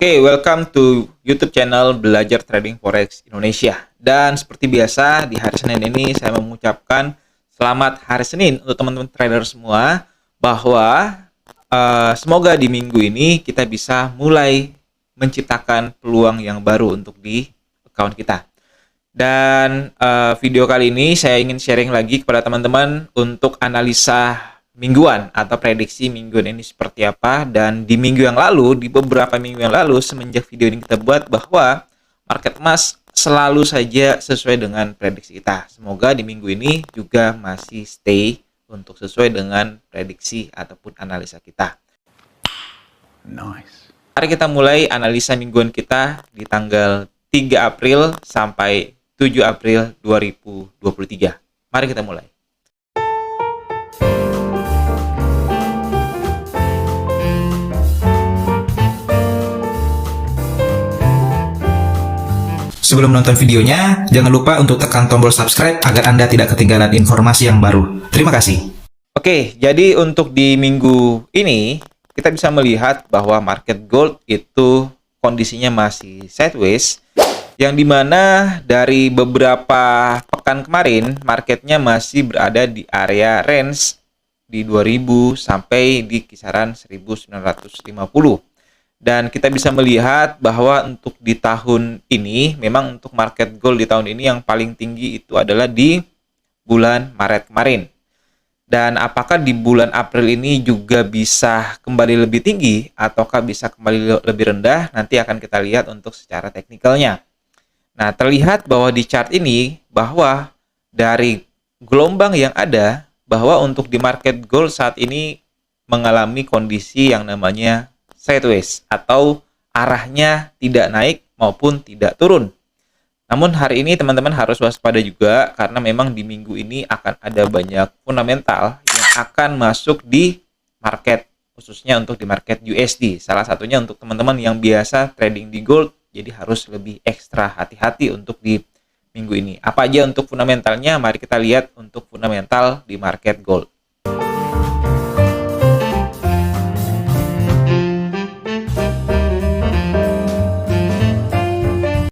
Oke, welcome to YouTube channel Belajar Trading Forex Indonesia. Dan seperti biasa, di hari Senin ini saya mengucapkan selamat hari Senin untuk teman-teman trader semua, bahwa semoga di minggu ini kita bisa mulai menciptakan peluang yang baru untuk di account kita. Dan video kali ini saya ingin sharing lagi kepada teman-teman untuk analisa mingguan atau prediksi mingguan ini seperti apa. Dan di minggu yang lalu, di beberapa minggu yang lalu semenjak video ini kita buat, bahwa market emas selalu saja sesuai dengan prediksi kita. Semoga di minggu ini juga masih stay untuk sesuai dengan prediksi ataupun analisa kita. Nice. Mari kita mulai analisa mingguan kita di tanggal 3 April sampai 7 April 2023. Mari kita mulai. Sebelum menonton videonya, jangan lupa untuk tekan tombol subscribe agar Anda tidak ketinggalan informasi yang baru. Terima kasih. Oke, jadi untuk di minggu ini, kita bisa melihat bahwa market gold itu kondisinya masih sideways, yang dimana dari beberapa pekan kemarin, marketnya masih berada di area range di 2000 sampai di kisaran 1950. Dan kita bisa melihat bahwa untuk di tahun ini, memang untuk market gold di tahun ini yang paling tinggi itu adalah di bulan Maret kemarin. Dan apakah di bulan April ini juga bisa kembali lebih tinggi ataukah bisa kembali lebih rendah, nanti akan kita lihat untuk secara teknikalnya. Nah, terlihat bahwa di chart ini, bahwa dari gelombang yang ada, bahwa untuk di market gold saat ini mengalami kondisi yang namanya sideways, atau arahnya tidak naik maupun tidak turun. Namun hari ini teman-teman harus waspada juga, karena memang di minggu ini akan ada banyak fundamental yang akan masuk di market, khususnya untuk di market USD. Salah satunya untuk teman-teman yang biasa trading di gold, jadi harus lebih ekstra hati-hati untuk di minggu ini. Apa aja untuk fundamentalnya? Mari kita lihat untuk fundamental di market gold.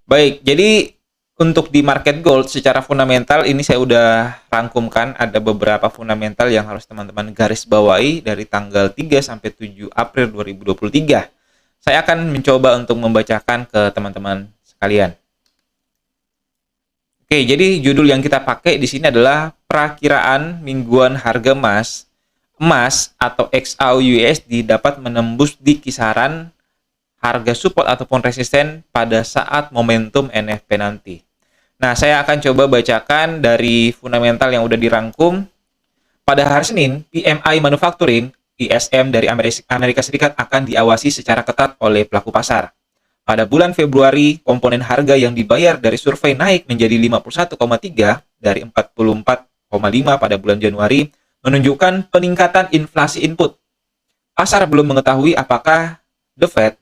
Baik, jadi untuk di market gold secara fundamental ini saya udah rangkumkan, ada beberapa fundamental yang harus teman-teman garis bawahi dari tanggal 3 sampai 7 April 2023. Saya akan mencoba untuk membacakan ke teman-teman sekalian. Oke, jadi judul yang kita pakai di sini adalah perakiraan mingguan harga emas. Emas atau XAUUSD dapat menembus di kisaran harga support ataupun resisten pada saat momentum NFP nanti. Nah, saya akan coba bacakan dari fundamental yang udah dirangkum. Pada hari Senin, PMI Manufacturing ISM dari Amerika Serikat akan diawasi secara ketat oleh pelaku pasar. Pada bulan Februari, komponen harga yang dibayar dari survei naik menjadi 51,3 dari 44,5 pada bulan Januari, menunjukkan peningkatan inflasi input. Pasar belum mengetahui apakah The Fed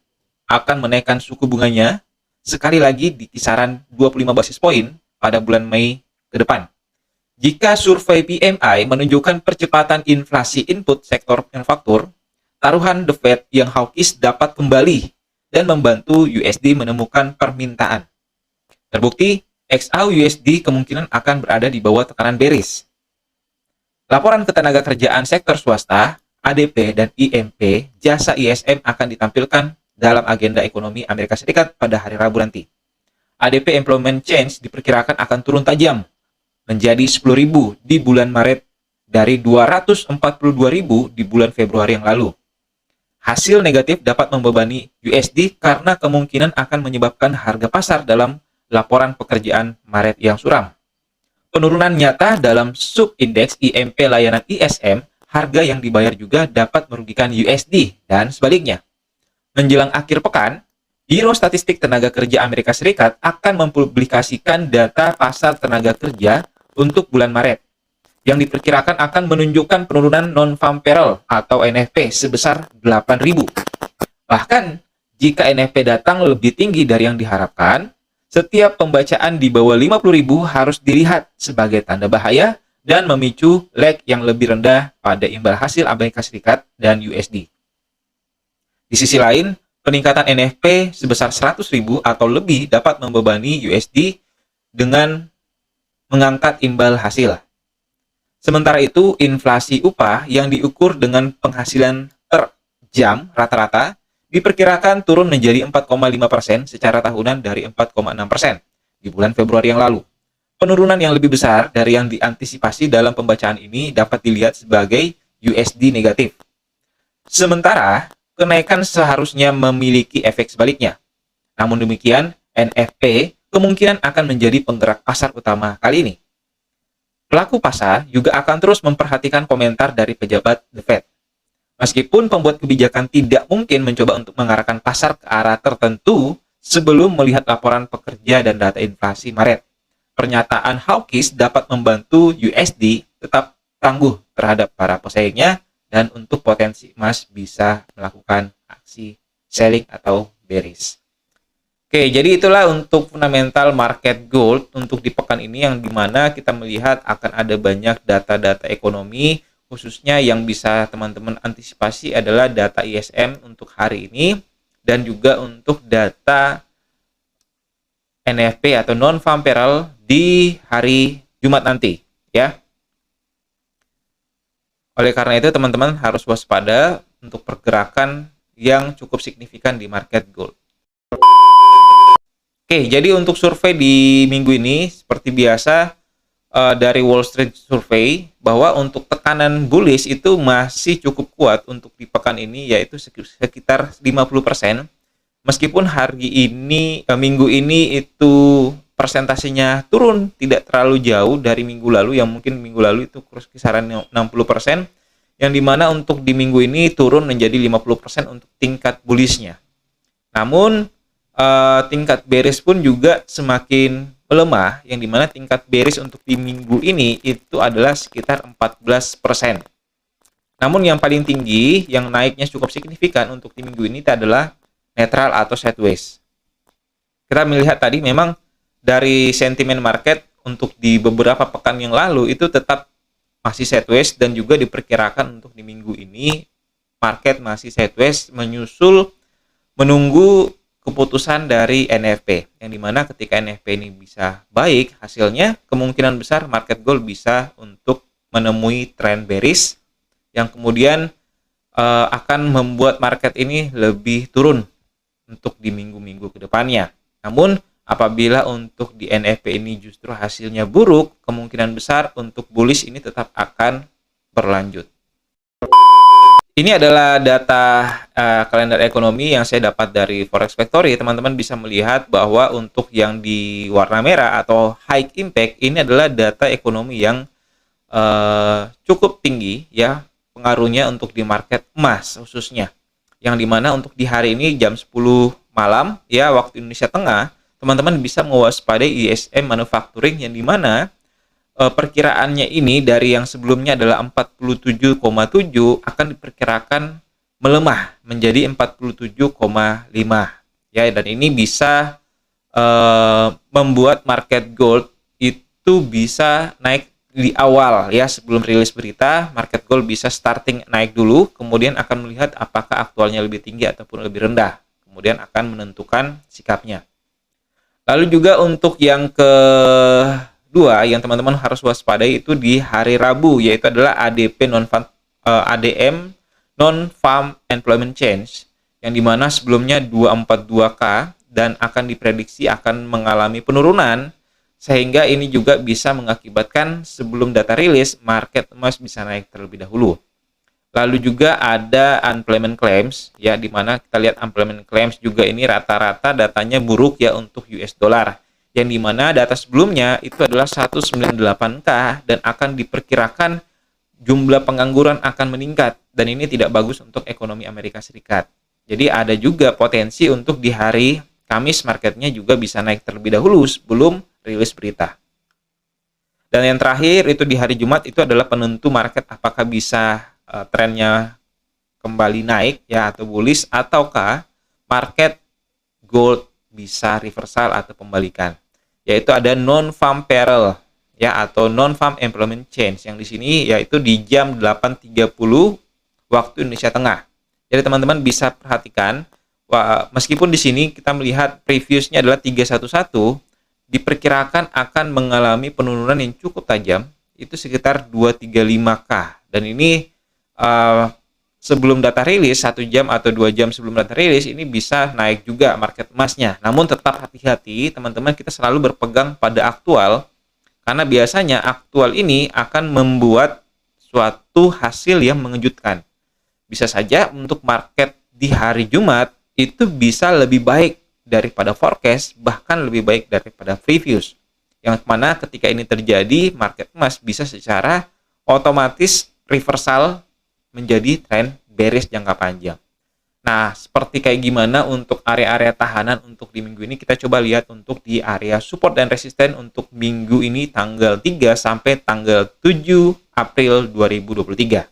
akan menaikkan suku bunganya sekali lagi di kisaran 25 basis poin pada bulan Mei ke depan. Jika survei PMI menunjukkan percepatan inflasi input sektor manufaktur, taruhan The Fed yang hawkish dapat kembali dan membantu USD menemukan permintaan. Terbukti, XAUUSD kemungkinan akan berada di bawah tekanan bearish. Laporan ketenagakerjaan sektor swasta, ADP dan IMP, jasa ISM akan ditampilkan dalam agenda ekonomi Amerika Serikat pada hari Rabu nanti. ADP Employment Change diperkirakan akan turun tajam menjadi 10.000 di bulan Maret dari 242.000 di bulan Februari yang lalu. Hasil negatif dapat membebani USD karena kemungkinan akan menyebabkan harga pasar dalam laporan pekerjaan Maret yang suram. Penurunan nyata dalam subindeks IMP layanan ISM, harga yang dibayar juga dapat merugikan USD dan sebaliknya. Menjelang akhir pekan, Biro Statistik Tenaga Kerja Amerika Serikat akan mempublikasikan data pasar tenaga kerja untuk bulan Maret, yang diperkirakan akan menunjukkan penurunan non-farm payroll atau NFP sebesar 8.000. Bahkan, jika NFP datang lebih tinggi dari yang diharapkan, setiap pembacaan di bawah 50.000 harus dilihat sebagai tanda bahaya dan memicu lag yang lebih rendah pada imbal hasil Amerika Serikat dan USD. Di sisi lain, peningkatan NFP sebesar 100.000 atau lebih dapat membebani USD dengan mengangkat imbal hasil. Sementara itu, inflasi upah yang diukur dengan penghasilan per jam rata-rata diperkirakan turun menjadi 4,5% secara tahunan dari 4,6% di bulan Februari yang lalu. Penurunan yang lebih besar dari yang diantisipasi dalam pembacaan ini dapat dilihat sebagai USD negatif. Sementara, kenaikan seharusnya memiliki efek sebaliknya. Namun demikian, NFP kemungkinan akan menjadi penggerak pasar utama kali ini. Pelaku pasar juga akan terus memperhatikan komentar dari pejabat The Fed. Meskipun pembuat kebijakan tidak mungkin mencoba untuk mengarahkan pasar ke arah tertentu sebelum melihat laporan pekerja dan data inflasi Maret. Pernyataan hawkish dapat membantu USD tetap tangguh terhadap para pesaingnya dan untuk potensi emas bisa melakukan aksi selling atau bearish. Oke, jadi itulah untuk fundamental market gold untuk di pekan ini yang dimana kita melihat akan ada banyak data-data ekonomi, khususnya yang bisa teman-teman antisipasi adalah data ISM untuk hari ini dan juga untuk data NFP atau non-farm payroll di hari Jumat nanti, ya. Oleh karena itu teman-teman harus waspada untuk pergerakan yang cukup signifikan di market gold. Oke, jadi untuk survei di minggu ini seperti biasa dari Wall Street Survey bahwa untuk tekanan bullish itu masih cukup kuat untuk di pekan ini yaitu sekitar 50%. Meskipun hari ini minggu ini itu persentasenya turun tidak terlalu jauh dari minggu lalu yang mungkin minggu lalu itu kisaran 60%, yang dimana untuk di minggu ini turun menjadi 50% untuk tingkat bullishnya. Namun tingkat bearish pun juga semakin melemah, yang dimana tingkat bearish untuk di minggu ini itu adalah sekitar 14%. Namun yang paling tinggi yang naiknya cukup signifikan untuk di minggu ini adalah netral atau sideways. Kita melihat tadi memang dari sentimen market untuk di beberapa pekan yang lalu itu tetap masih sideways dan juga diperkirakan untuk di minggu ini market masih sideways menyusul menunggu keputusan dari NFP, yang dimana ketika NFP ini bisa baik hasilnya, kemungkinan besar market gold bisa untuk menemui tren bearish yang kemudian akan membuat market ini lebih turun untuk di minggu-minggu ke depannya. Namun apabila untuk di NFP ini justru hasilnya buruk, kemungkinan besar untuk bullish ini tetap akan berlanjut. Ini adalah data kalender ekonomi yang saya dapat dari Forex Factory. Teman-teman bisa melihat bahwa untuk yang di warna merah atau high impact ini adalah data ekonomi yang cukup tinggi ya pengaruhnya untuk di market emas khususnya. Yang dimana untuk di hari ini jam 10 malam ya waktu Indonesia Tengah, teman-teman bisa mewaspadai ISM manufacturing yang dimana perkiraannya ini dari yang sebelumnya adalah 47,7 akan diperkirakan melemah menjadi 47,5 ya, dan ini bisa membuat market gold itu bisa naik di awal ya sebelum rilis berita. Market gold bisa starting naik dulu, kemudian akan melihat apakah aktualnya lebih tinggi ataupun lebih rendah, kemudian akan menentukan sikapnya. Lalu juga untuk yang kedua yang teman-teman harus waspadai itu di hari Rabu, yaitu adalah ADP ADM non-farm employment change, yang dimana sebelumnya 242K dan akan diprediksi akan mengalami penurunan, sehingga ini juga bisa mengakibatkan sebelum data rilis market emas bisa naik terlebih dahulu. Lalu juga ada unemployment claims ya, dimana kita lihat unemployment claims juga ini rata-rata datanya buruk ya untuk US dollar, yang dimana data sebelumnya itu adalah 198K dan akan diperkirakan jumlah pengangguran akan meningkat, dan ini tidak bagus untuk ekonomi Amerika Serikat. Jadi ada juga potensi untuk di hari Kamis marketnya juga bisa naik terlebih dahulu sebelum rilis berita. Dan yang terakhir itu di hari Jumat itu adalah penentu market apakah bisa trennya kembali naik ya atau bullish, ataukah market gold bisa reversal atau pembalikan. Yaitu ada non-farm payroll ya atau non-farm employment change, yang di sini yaitu di jam 8.30 waktu Indonesia Tengah. Jadi teman-teman bisa perhatikan Wah, meskipun di sini kita melihat previousnya adalah 311, diperkirakan akan mengalami penurunan yang cukup tajam, itu sekitar 235K. Dan ini sebelum data rilis, 1 jam atau 2 jam sebelum data rilis, ini bisa naik juga market emasnya. Namun tetap hati-hati teman-teman, kita selalu berpegang pada aktual, karena biasanya aktual ini akan membuat suatu hasil yang mengejutkan. Bisa saja untuk market di hari Jumat itu bisa lebih baik daripada forecast, bahkan lebih baik daripada previous. Yang mana ketika ini terjadi, market emas bisa secara otomatis reversal menjadi tren bearish jangka panjang. Nah, seperti kayak gimana untuk area-area tahanan untuk di minggu ini, kita coba lihat untuk di area support dan resisten untuk minggu ini tanggal 3 sampai tanggal 7 April 2023.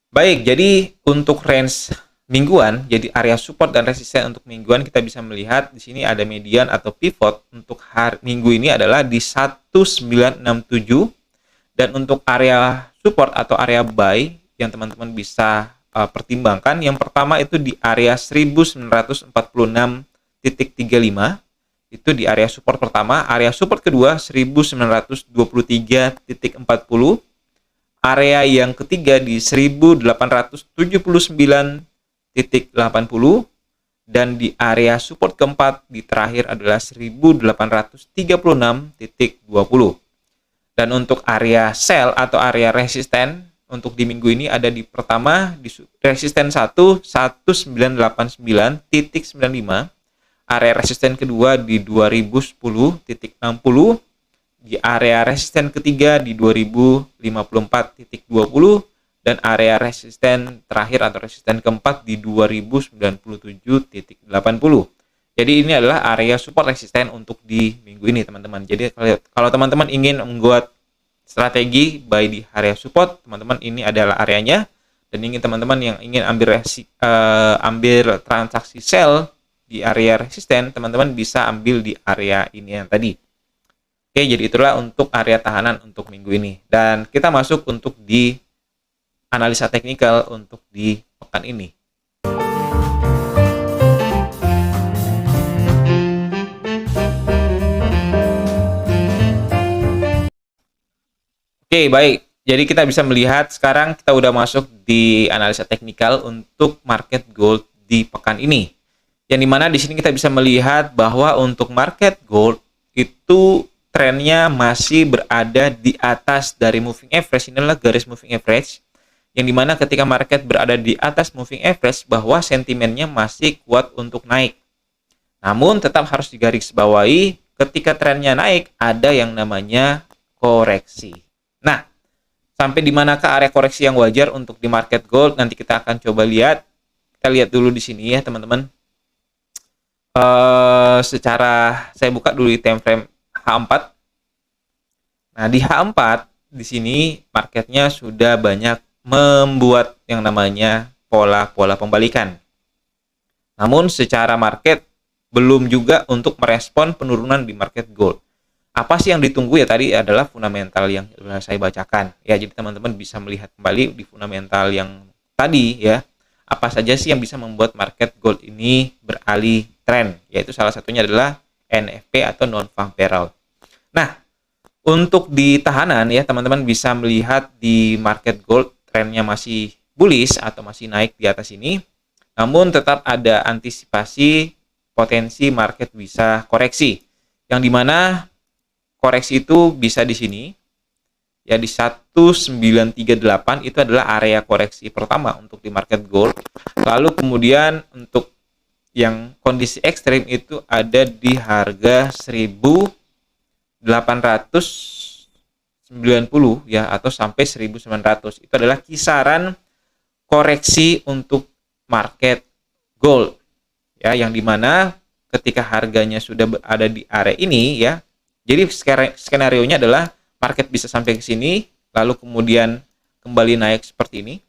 Baik, jadi untuk range mingguan, jadi area support dan resisten untuk mingguan kita bisa melihat di sini ada median atau pivot untuk hari minggu ini adalah di 1967, dan untuk area support atau area buy yang teman-teman bisa pertimbangkan, yang pertama itu di area 1946.35, itu di area support pertama. Area support kedua 1923.40, area yang ketiga di 1879.80, dan di area support keempat di terakhir adalah 1836.20. Dan untuk area sell atau area resisten untuk di minggu ini ada di pertama di resisten 1989.95, area resisten kedua di 2010.60, di area resisten ketiga di 2054.20, dan area resisten terakhir atau resisten keempat di 2097.80. Jadi ini adalah area support resisten untuk di minggu ini, teman-teman. Jadi kalau teman-teman ingin membuat strategi buy di area support, teman-teman, ini adalah areanya. Dan ingin teman-teman yang ingin ambil transaksi sell di area resisten, teman-teman bisa ambil di area ini yang tadi. Oke, jadi itulah untuk area tahanan untuk minggu ini. Dan kita masuk untuk di analisa teknikal untuk di pekan ini. Oke, baik. Jadi kita bisa melihat sekarang kita udah masuk di analisa teknikal untuk market gold di pekan ini. Yang dimana di sini kita bisa melihat bahwa untuk market gold itu trennya masih berada di atas dari moving average. Inilah garis moving average. Yang dimana ketika market berada di atas moving average, bahwa sentimennya masih kuat untuk naik. Namun tetap harus digarisbawahi, ketika trennya naik ada yang namanya koreksi. Nah, sampai di manakah area koreksi yang wajar untuk di market gold? Nanti kita akan coba lihat. Kita lihat dulu di sini ya, teman-teman. Secara saya buka dulu di time frame H4. Nah, di H4 di sini marketnya sudah banyak membuat yang namanya pola-pola pembalikan. Namun secara market belum juga untuk merespon penurunan di market gold. Apa sih yang ditunggu ya, tadi adalah fundamental yang saya bacakan ya. Jadi teman-teman bisa melihat kembali di fundamental yang tadi ya, apa saja sih yang bisa membuat market gold ini beralih tren, yaitu salah satunya adalah NFP atau non-farm payroll. Nah, untuk di tahanan ya, teman-teman bisa melihat di market gold trennya masih bullish atau masih naik di atas ini, namun tetap ada antisipasi potensi market bisa koreksi, yang dimana koreksi itu bisa di sini ya, di 1938 itu adalah area koreksi pertama untuk di market gold. Lalu kemudian untuk yang kondisi ekstrim itu ada di harga 1890 ya, atau sampai 1900. Itu adalah kisaran koreksi untuk market gold ya, yang dimana ketika harganya sudah berada di area ini ya, jadi skenario-nya adalah market bisa sampai ke sini, lalu kemudian kembali naik seperti ini.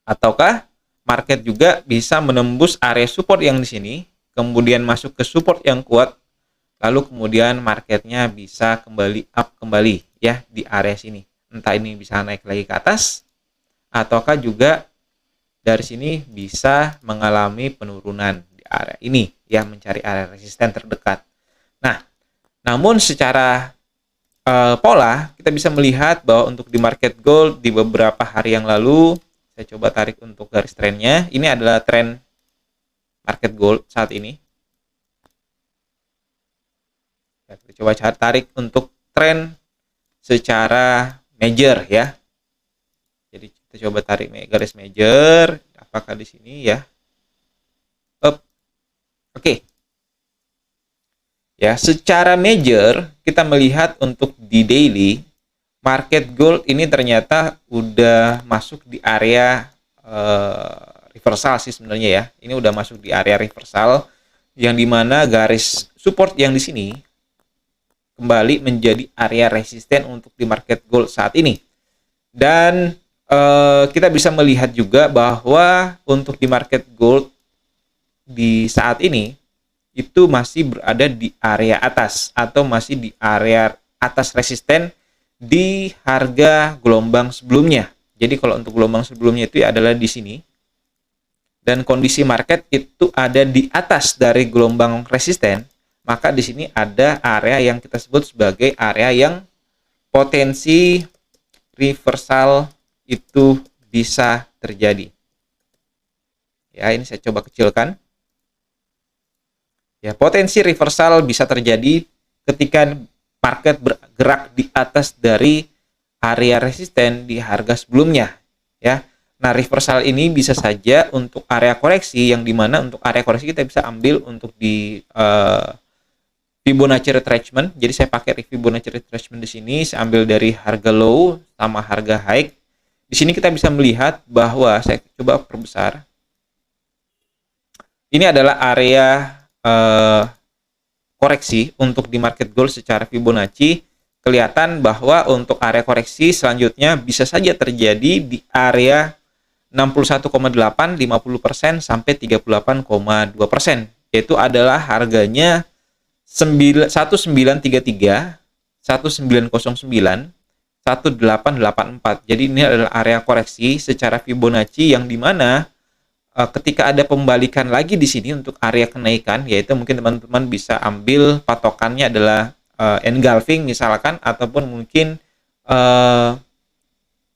Ataukah market juga bisa menembus area support yang di sini, kemudian masuk ke support yang kuat, lalu kemudian marketnya bisa kembali up kembali ya di area sini. Entah ini bisa naik lagi ke atas, ataukah juga dari sini bisa mengalami penurunan di area ini, ya, mencari area resisten terdekat. Nah, namun secara pola kita bisa melihat bahwa untuk di market gold di beberapa hari yang lalu, saya coba tarik untuk garis trennya. Ini adalah tren market gold saat ini. Ya, kita coba tarik untuk tren secara major, ya. Jadi kita coba tarik garis major, apakah di sini, ya. Oke. Ya, secara major kita melihat untuk di daily market gold ini ternyata udah masuk di area reversal sih sebenarnya, ya. Ini udah masuk di area reversal yang dimana garis support yang di sini kembali menjadi area resisten untuk di market gold saat ini. Dan kita bisa melihat juga bahwa untuk di market gold di saat ini itu masih berada di area atas atau masih di area atas resisten di harga gelombang sebelumnya. Jadi kalau untuk gelombang sebelumnya itu adalah di sini. Dan kondisi market itu ada di atas dari gelombang resisten, maka di sini ada area yang kita sebut sebagai area yang potensi reversal itu bisa terjadi. Ya, ini saya coba kecilkan. Ya, potensi reversal bisa terjadi ketika market bergerak di atas dari area resisten di harga sebelumnya, ya. Nah, reversal ini bisa saja untuk area koreksi, yang dimana untuk area koreksi kita bisa ambil untuk di Fibonacci retracement. Jadi saya pakai Fibonacci retracement di sini, saya ambil dari harga low sama harga high. Di sini kita bisa melihat bahwa saya coba perbesar. Ini adalah area koreksi untuk di market gold secara Fibonacci. Kelihatan bahwa untuk area koreksi selanjutnya bisa saja terjadi di area 61,8, 50% sampai 38,2%. Yaitu adalah harganya 1933, 1909, 1884. Jadi ini adalah area koreksi secara Fibonacci yang dimana ketika ada pembalikan lagi di sini untuk area kenaikan, yaitu mungkin teman-teman bisa ambil patokannya adalah engulfing misalkan, ataupun mungkin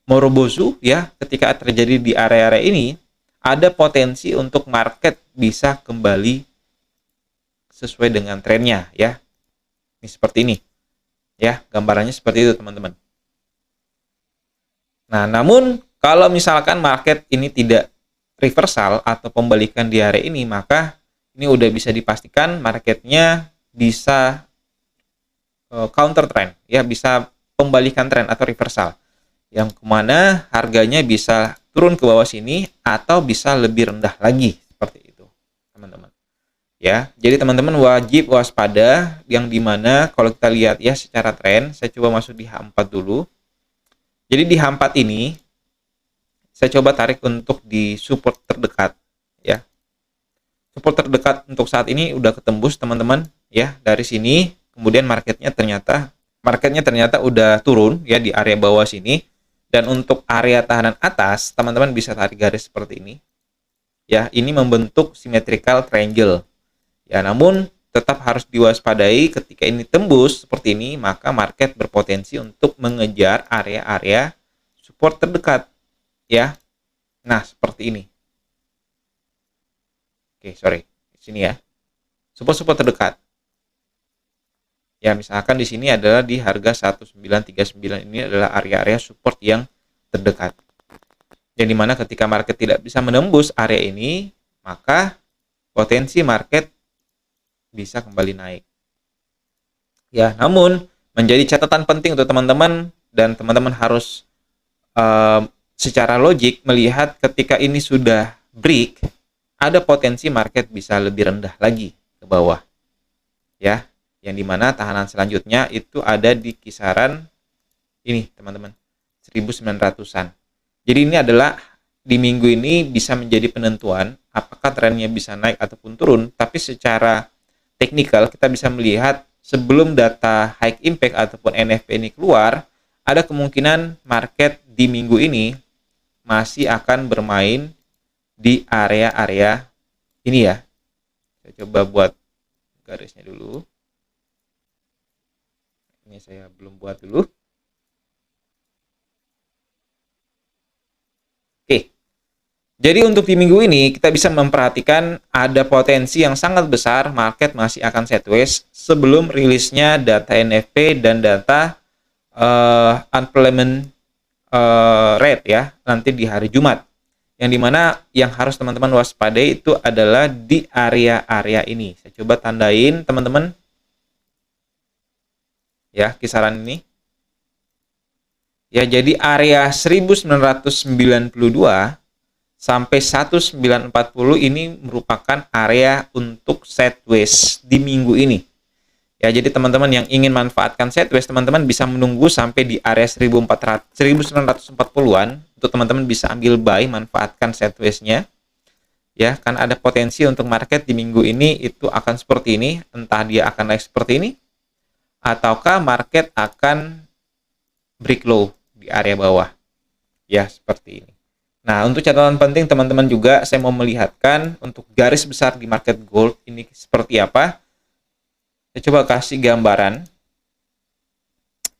Morobozu, ya. Ketika terjadi di area-area ini, ada potensi untuk market bisa kembali sesuai dengan trennya, ya. Ini seperti ini, ya, gambarannya seperti itu, teman-teman. Nah, namun kalau misalkan market ini tidak reversal atau pembalikan di area ini, maka ini udah bisa dipastikan marketnya bisa counter trend, ya, bisa pembalikan tren atau reversal, yang kemana harganya bisa turun ke bawah sini atau bisa lebih rendah lagi, seperti itu, teman-teman. Ya, jadi teman-teman wajib waspada, yang dimana kalau kita lihat, ya, secara tren, saya coba masuk di H4 dulu. Jadi di H4 ini saya coba tarik untuk di support terdekat, ya. Support terdekat untuk saat ini udah ketembus, teman-teman, ya. Dari sini kemudian marketnya ternyata udah turun, ya, di area bawah sini. Dan untuk area tahanan atas, teman-teman bisa tarik garis seperti ini. Ya, ini membentuk symmetrical triangle. Ya, namun tetap harus diwaspadai ketika ini tembus seperti ini, maka market berpotensi untuk mengejar area-area support terdekat, ya. Nah, seperti ini. Oke, sorry. Di sini, ya. Support terdekat. Ya, misalkan di sini adalah di harga 1939, ini adalah area-area support yang terdekat. Yang dimana ketika market tidak bisa menembus area ini, maka potensi market bisa kembali naik. Ya, namun menjadi catatan penting untuk teman-teman, dan teman-teman harus secara logik melihat ketika ini sudah break, ada potensi market bisa lebih rendah lagi ke bawah, ya, yang dimana tahanan selanjutnya itu ada di kisaran ini, teman-teman, 1900-an. Jadi ini adalah di minggu ini bisa menjadi penentuan apakah trennya bisa naik ataupun turun. Tapi secara teknikal kita bisa melihat sebelum data high impact ataupun NFP ini keluar, ada kemungkinan market di minggu ini masih akan bermain di area-area ini ya. Saya coba buat garisnya dulu. Ini saya belum buat dulu. Oke. Jadi untuk di minggu ini kita bisa memperhatikan ada potensi yang sangat besar market masih akan sideways sebelum rilisnya data NFP dan data unemployment rate ya nanti di hari Jumat. Yang dimana yang harus teman-teman waspadai itu adalah di area-area ini. Saya coba tandain teman-teman ya kisaran ini. Ya, jadi area 1992 sampai 1940 ini merupakan area untuk sideways di minggu ini. Ya, jadi teman-teman yang ingin manfaatkan sideways, teman-teman bisa menunggu sampai di area 1940-an untuk teman-teman bisa ambil buy, manfaatkan sideways-nya. Ya, kan ada potensi untuk market di minggu ini itu akan seperti ini, entah dia akan naik seperti ini ataukah market akan break low di area bawah. Ya, seperti ini. Nah, untuk catatan penting teman-teman juga saya mau melihatkan untuk garis besar di market gold ini seperti apa. Saya coba kasih gambaran.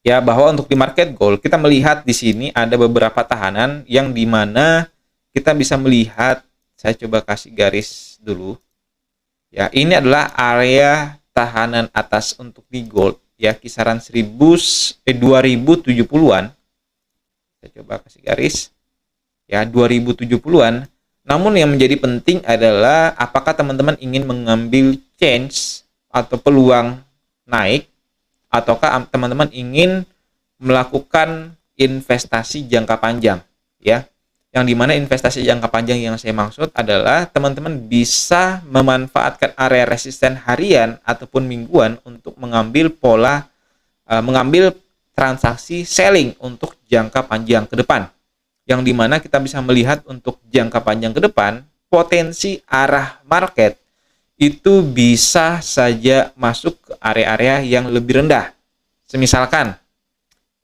Ya, bahwa untuk di market gold kita melihat di sini ada beberapa tahanan yang dimana kita bisa melihat, saya coba kasih garis dulu. Ya, ini adalah area tahanan atas untuk di gold ya, kisaran 2070-an. Saya coba kasih garis. Ya, 2070-an. Namun yang menjadi penting adalah apakah teman-teman ingin mengambil chance atau peluang naik, ataukah teman-teman ingin melakukan investasi jangka panjang ya. Yang dimana investasi jangka panjang yang saya maksud adalah teman-teman bisa memanfaatkan area resisten harian ataupun mingguan untuk mengambil mengambil transaksi selling untuk jangka panjang ke depan. Yang dimana kita bisa melihat untuk jangka panjang ke depan, potensi arah market itu bisa saja masuk ke area-area yang lebih rendah. Semisalkan,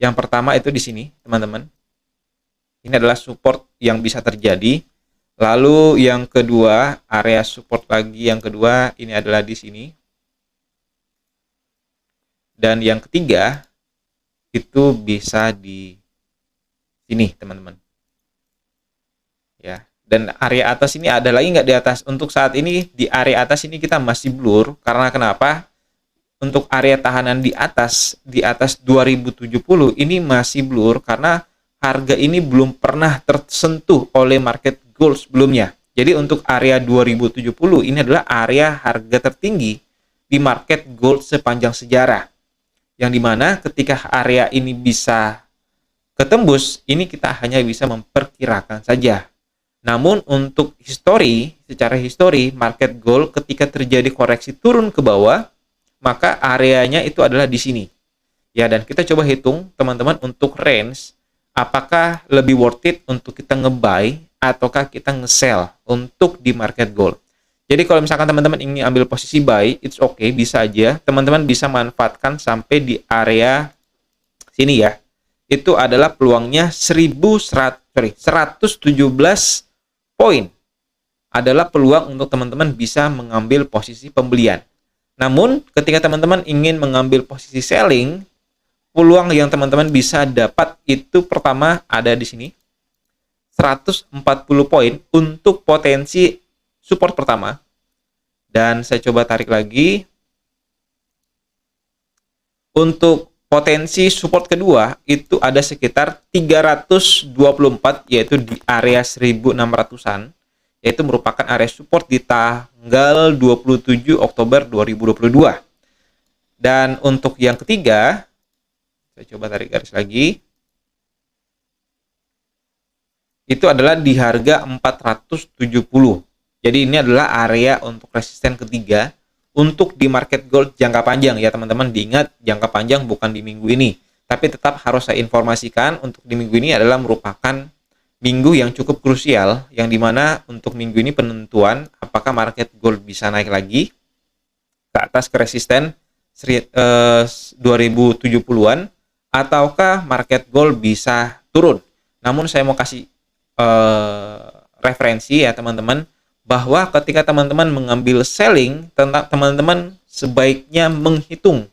yang pertama itu di sini, teman-teman. Ini adalah support yang bisa terjadi. Lalu yang kedua, area support lagi yang kedua, ini adalah di sini. Dan yang ketiga, itu bisa di sini, teman-teman. Ya, dan area atas ini ada lagi nggak di atas? Untuk saat ini di area atas ini kita masih blur karena kenapa? Untuk area tahanan di atas 2070 ini masih blur karena harga ini belum pernah tersentuh oleh market gold sebelumnya. Jadi untuk area 2070 ini adalah area harga tertinggi di market gold sepanjang sejarah. Yang dimana ketika area ini bisa ketembus, ini kita hanya bisa memperkirakan saja. Namun untuk secara histori, market gold ketika terjadi koreksi turun ke bawah, maka areanya itu adalah di sini. Ya, dan kita coba hitung teman-teman untuk range, apakah lebih worth it untuk kita nge-buy ataukah kita nge-sell untuk di market gold. Jadi kalau misalkan teman-teman ingin ambil posisi buy, it's okay, bisa aja. Teman-teman bisa manfaatkan sampai di area sini ya. Itu adalah peluangnya 117 poin adalah peluang untuk teman-teman bisa mengambil posisi pembelian. Namun, ketika teman-teman ingin mengambil posisi selling, peluang yang teman-teman bisa dapat itu pertama ada di sini. 140 poin untuk potensi support pertama. Dan saya coba tarik lagi. Untuk potensi support kedua itu ada sekitar 324, yaitu di area 1600-an, yaitu merupakan area support di tanggal 27 Oktober 2022. Dan untuk yang ketiga, saya coba tarik garis lagi, itu adalah di harga 470. Jadi ini adalah area untuk resisten ketiga untuk di market gold jangka panjang ya teman-teman. Diingat jangka panjang bukan di minggu ini, tapi tetap harus saya informasikan untuk di minggu ini adalah merupakan minggu yang cukup krusial, yang dimana untuk minggu ini penentuan apakah market gold bisa naik lagi ke atas ke resisten 2070-an ataukah market gold bisa turun. Namun saya mau kasih referensi ya teman-teman, bahwa ketika teman-teman mengambil selling, teman-teman sebaiknya menghitung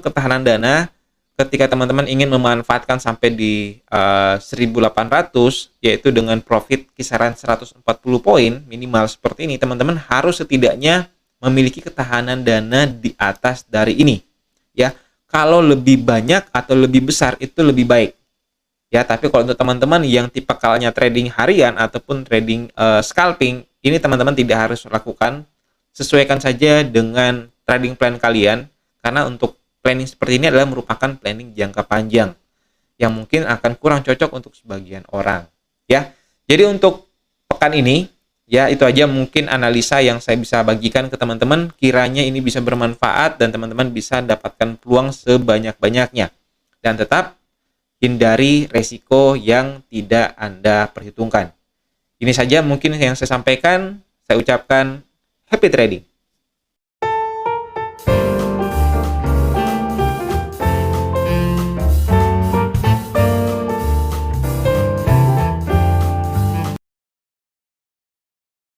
ketahanan dana ketika teman-teman ingin memanfaatkan sampai di 1800, yaitu dengan profit kisaran 140 poin minimal seperti ini, teman-teman harus setidaknya memiliki ketahanan dana di atas dari ini ya. Kalau lebih banyak atau lebih besar itu lebih baik ya, tapi kalau untuk teman-teman yang tipikalnya trading harian ataupun trading scalping, ini teman-teman tidak harus lakukan. Sesuaikan saja dengan trading plan kalian, karena untuk planning seperti ini adalah merupakan planning jangka panjang yang mungkin akan kurang cocok untuk sebagian orang ya. Jadi untuk pekan ini ya, itu aja mungkin analisa yang saya bisa bagikan ke teman-teman. Kiranya ini bisa bermanfaat dan teman-teman bisa dapatkan peluang sebanyak-banyaknya, dan tetap hindari resiko yang tidak Anda perhitungkan. Ini saja mungkin yang saya sampaikan. Saya ucapkan happy trading.